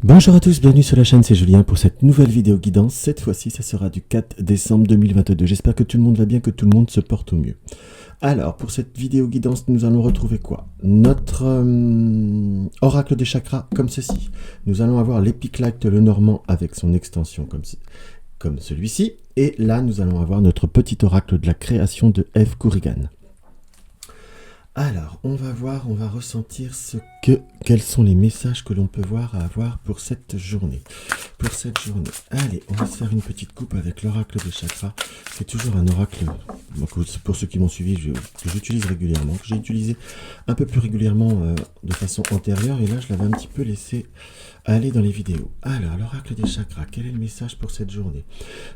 Bonjour à tous, bienvenue sur la chaîne, c'est Julien pour cette nouvelle vidéo guidance. Cette fois-ci, ça sera du 4 décembre 2022. J'espère que tout le monde va bien, que tout le monde se porte au mieux. Alors, pour cette vidéo guidance, nous allons retrouver quoi? Notre oracle des chakras, comme ceci. Nous allons avoir l'Epiclacte le Normand avec son extension comme celui-ci. Et là, nous allons avoir notre petit oracle de la création de Eve Corrigan. Alors, on va voir, on va ressentir quels sont les messages que l'on peut avoir pour cette journée. Allez, on va se faire une petite coupe avec l'oracle des chakras. C'est toujours un oracle, pour ceux qui m'ont suivi, que j'utilise régulièrement, que j'ai utilisé un peu plus régulièrement de façon antérieure. Et là, je l'avais un petit peu laissé aller dans les vidéos. Alors, l'oracle des chakras, quel est le message pour cette journée?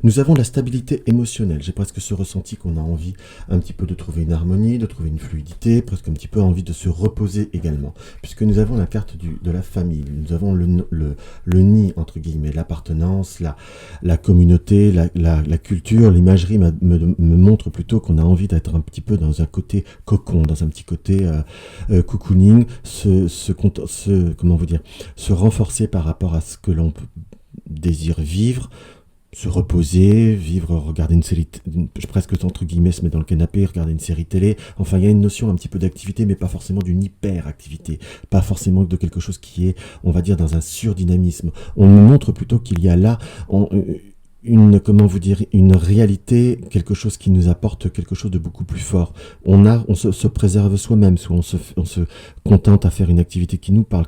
Nous avons la stabilité émotionnelle. J'ai presque ce ressenti qu'on a envie un petit peu de trouver une harmonie, de trouver une fluidité, presque un petit peu envie de se reposer également. Puisque nous avons la carte de la famille, nous avons le nid, entre guillemets, l'appartenance, la communauté, la culture. L'imagerie me montre plutôt qu'on a envie d'être un petit peu dans un côté cocon, dans un petit côté cocooning, comment vous dire, se renforcer par rapport à ce que l'on désire vivre, se reposer, vivre, regarder une série, presque entre guillemets, se mettre dans le canapé, regarder une série télé. Enfin, il y a une notion un petit peu d'activité, mais pas forcément d'une hyper-activité. Pas forcément de quelque chose qui est, on va dire, dans un surdynamisme. On nous montre plutôt qu'il y a là une réalité, quelque chose qui nous apporte quelque chose de beaucoup plus fort. On se préserve soi-même, soit on se contente à faire une activité qui nous parle,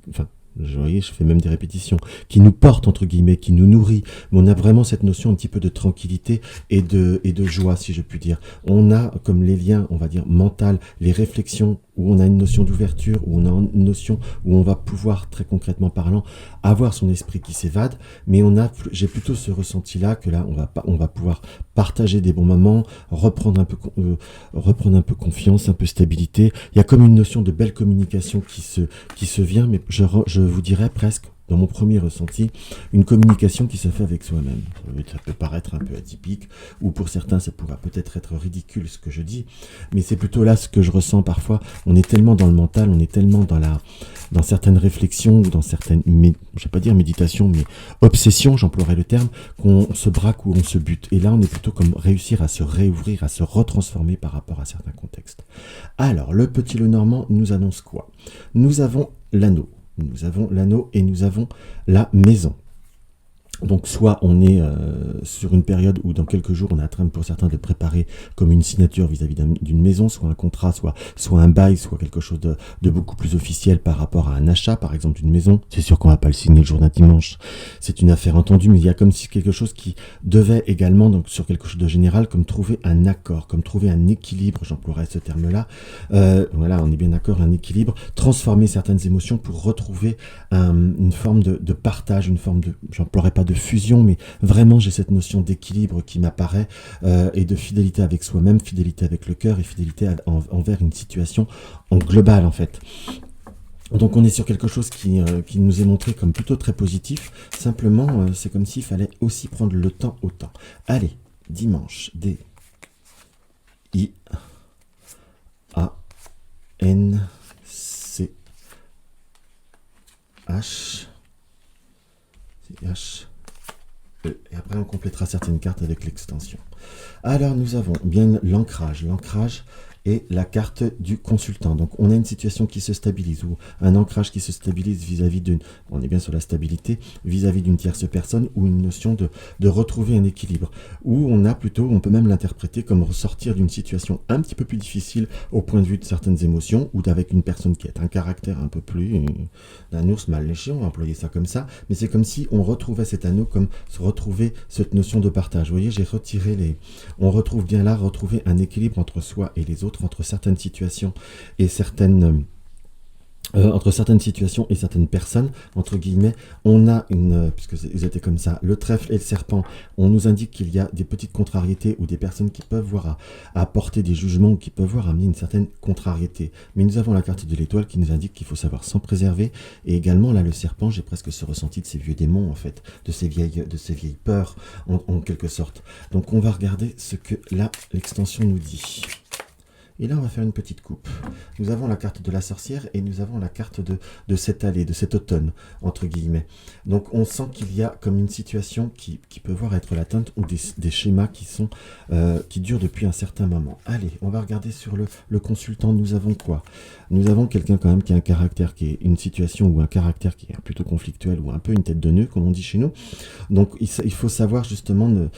enfin, vous voyez, je fais même des répétitions, qui nous porte, entre guillemets, qui nous nourrit. Mais on a vraiment cette notion un petit peu de tranquillité et de joie, si je puis dire. On a, comme les liens, on va dire, mental, les réflexions, où on a une notion d'ouverture, où on a une notion où on va pouvoir, très concrètement parlant, avoir son esprit qui s'évade. Mais j'ai plutôt ce ressenti-là, que là, on va pouvoir partager des bons moments, reprendre un peu confiance, un peu stabilité. Il y a comme une notion de belle communication qui se vient, mais je vous dirais presque, dans mon premier ressenti, une communication qui se fait avec soi-même. Ça peut paraître un peu atypique, ou pour certains, ça pourra peut-être être ridicule ce que je dis, mais c'est plutôt là ce que je ressens parfois. On est tellement dans le mental, on est tellement dans certaines réflexions, ou dans certaines, je ne vais pas dire méditation, mais obsession, j'emploierais le terme, qu'on se braque ou on se bute. Et là, on est plutôt comme réussir à se réouvrir, à se retransformer par rapport à certains contextes. Alors, le petit Lenormand nous annonce quoi? Nous avons l'anneau. Nous avons l'anneau et nous avons la maison. Donc soit on est sur une période où dans quelques jours on est en train pour certains de préparer comme une signature vis-à-vis d'une maison, soit un contrat, soit un bail, soit quelque chose de beaucoup plus officiel par rapport à un achat, par exemple d'une maison. C'est sûr qu'on va pas le signer le jour d'un dimanche, c'est une affaire entendue, mais il y a comme si quelque chose qui devait également, donc sur quelque chose de général, comme trouver un accord, comme trouver un équilibre, j'emploierais ce terme-là. Voilà, on est bien d'accord, un équilibre, transformer certaines émotions pour retrouver une forme de partage, une forme de, j'emploierais pas de fusion, mais vraiment j'ai cette notion d'équilibre qui m'apparaît et de fidélité avec soi-même, fidélité avec le cœur et fidélité envers une situation en global en fait. Donc on est sur quelque chose qui nous est montré comme plutôt très positif, simplement c'est comme s'il fallait aussi prendre le temps au temps. Allez, dimanche, D, I, A, N, C, H, C, H, et après on complétera certaines cartes avec l'extension. Alors nous avons bien l'ancrage et la carte du consultant. Donc on a une situation qui se stabilise, ou un ancrage qui se stabilise vis-à-vis d'une, on est bien sur la stabilité, vis-à-vis d'une tierce personne, ou une notion de retrouver un équilibre, où on peut même l'interpréter comme ressortir d'une situation un petit peu plus difficile au point de vue de certaines émotions, ou d'avec une personne qui a un caractère un peu plus d'un ours mal léché, on va employer ça comme ça, mais c'est comme si on retrouvait cet anneau, comme se retrouver cette notion de partage. Vous voyez, j'ai retiré on retrouve bien là, retrouver un équilibre entre soi et les autres, entre certaines situations et certaines personnes, entre guillemets. On a puisque ils étaient comme ça, le trèfle et le serpent, on nous indique qu'il y a des petites contrariétés ou des personnes qui peuvent voir à apporter des jugements ou qui peuvent voir à amener une certaine contrariété. Mais nous avons la carte de l'étoile qui nous indique qu'il faut savoir s'en préserver. Et également, là, le serpent, j'ai presque ce ressenti de ces vieux démons, en fait, de ces vieilles peurs, en quelque sorte. Donc, on va regarder ce que là, l'extension nous dit. Et là, on va faire une petite coupe. Nous avons la carte de la sorcière et nous avons la carte de cette allée, de cet automne, entre guillemets. Donc, on sent qu'il y a comme une situation qui peut voir être l'atteinte ou des schémas qui durent depuis un certain moment. Allez, on va regarder sur le consultant. Nous avons quoi? Nous avons quelqu'un quand même qui a un caractère, qui est une situation ou un caractère qui est plutôt conflictuel ou un peu une tête de nœud, comme on dit chez nous. Donc, il faut savoir justement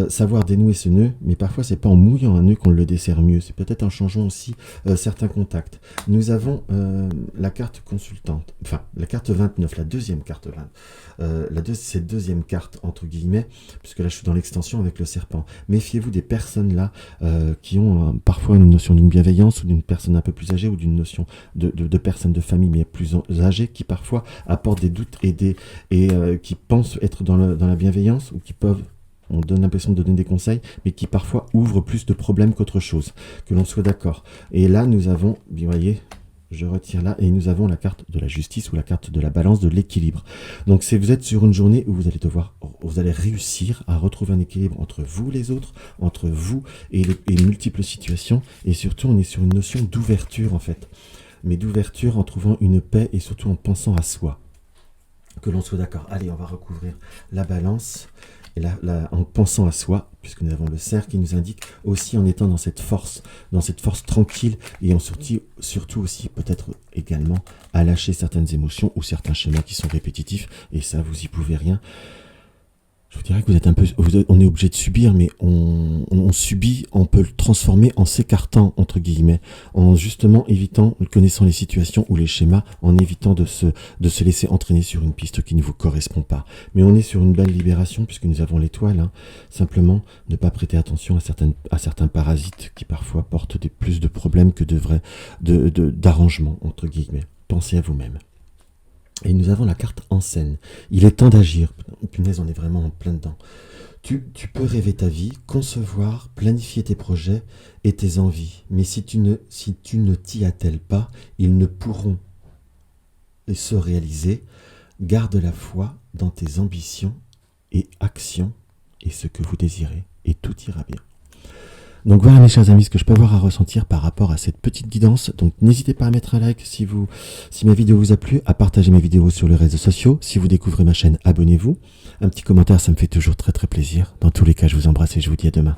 savoir dénouer ce nœud, mais parfois, c'est pas en mouillant un nœud qu'on le dessert mieux. C'est peut-être en changeant aussi certains contacts. Nous avons la carte consultante, enfin la carte 29, la deuxième carte 20, cette deuxième carte entre guillemets, puisque là je suis dans l'extension avec le serpent. Méfiez-vous des personnes là qui ont parfois une notion d'une bienveillance ou d'une personne un peu plus âgée ou d'une notion de personnes de famille mais plus âgées qui parfois apportent des doutes et qui pensent être dans la bienveillance ou qui peuvent, on donne l'impression de donner des conseils, mais qui parfois ouvrent plus de problèmes qu'autre chose, que l'on soit d'accord. Et là, nous avons, vous voyez, je retire là, et nous avons la carte de la justice ou la carte de la balance, de l'équilibre. Donc, vous êtes sur une journée où vous allez réussir à retrouver un équilibre entre vous les autres, entre vous et multiples situations, et surtout, on est sur une notion d'ouverture, en fait. Mais d'ouverture en trouvant une paix et surtout en pensant à soi. Que l'on soit d'accord. Allez, on va recouvrir la balance. Et là, en pensant à soi, puisque nous avons le cerf qui nous indique, aussi en étant dans cette force tranquille, et en surtout aussi peut-être également à lâcher certaines émotions ou certains schémas qui sont répétitifs, et ça, vous y pouvez rien. Je vous dirais que on est obligé de subir, mais on subit, on peut le transformer en s'écartant, entre guillemets, en justement connaissant les situations ou les schémas, en évitant de se laisser entraîner sur une piste qui ne vous correspond pas. Mais on est sur une belle libération, puisque nous avons l'étoile, hein. Simplement, ne pas prêter attention à certains parasites qui parfois portent plus de problèmes que d'arrangements, entre guillemets. Pensez à vous-même. Et nous avons la carte en scène. Il est temps d'agir. Punaise, on est vraiment en plein dedans. Tu peux rêver ta vie, concevoir, planifier tes projets et tes envies. Mais si tu ne t'y attelles pas, ils ne pourront se réaliser. Garde la foi dans tes ambitions et actions et ce que vous désirez. Et tout ira bien. Donc voilà mes chers amis ce que je peux avoir à ressentir par rapport à cette petite guidance. Donc n'hésitez pas à mettre un like si ma vidéo vous a plu, à partager mes vidéos sur les réseaux sociaux. Si vous découvrez ma chaîne, abonnez-vous. Un petit commentaire, ça me fait toujours très très plaisir. Dans tous les cas, je vous embrasse et je vous dis à demain.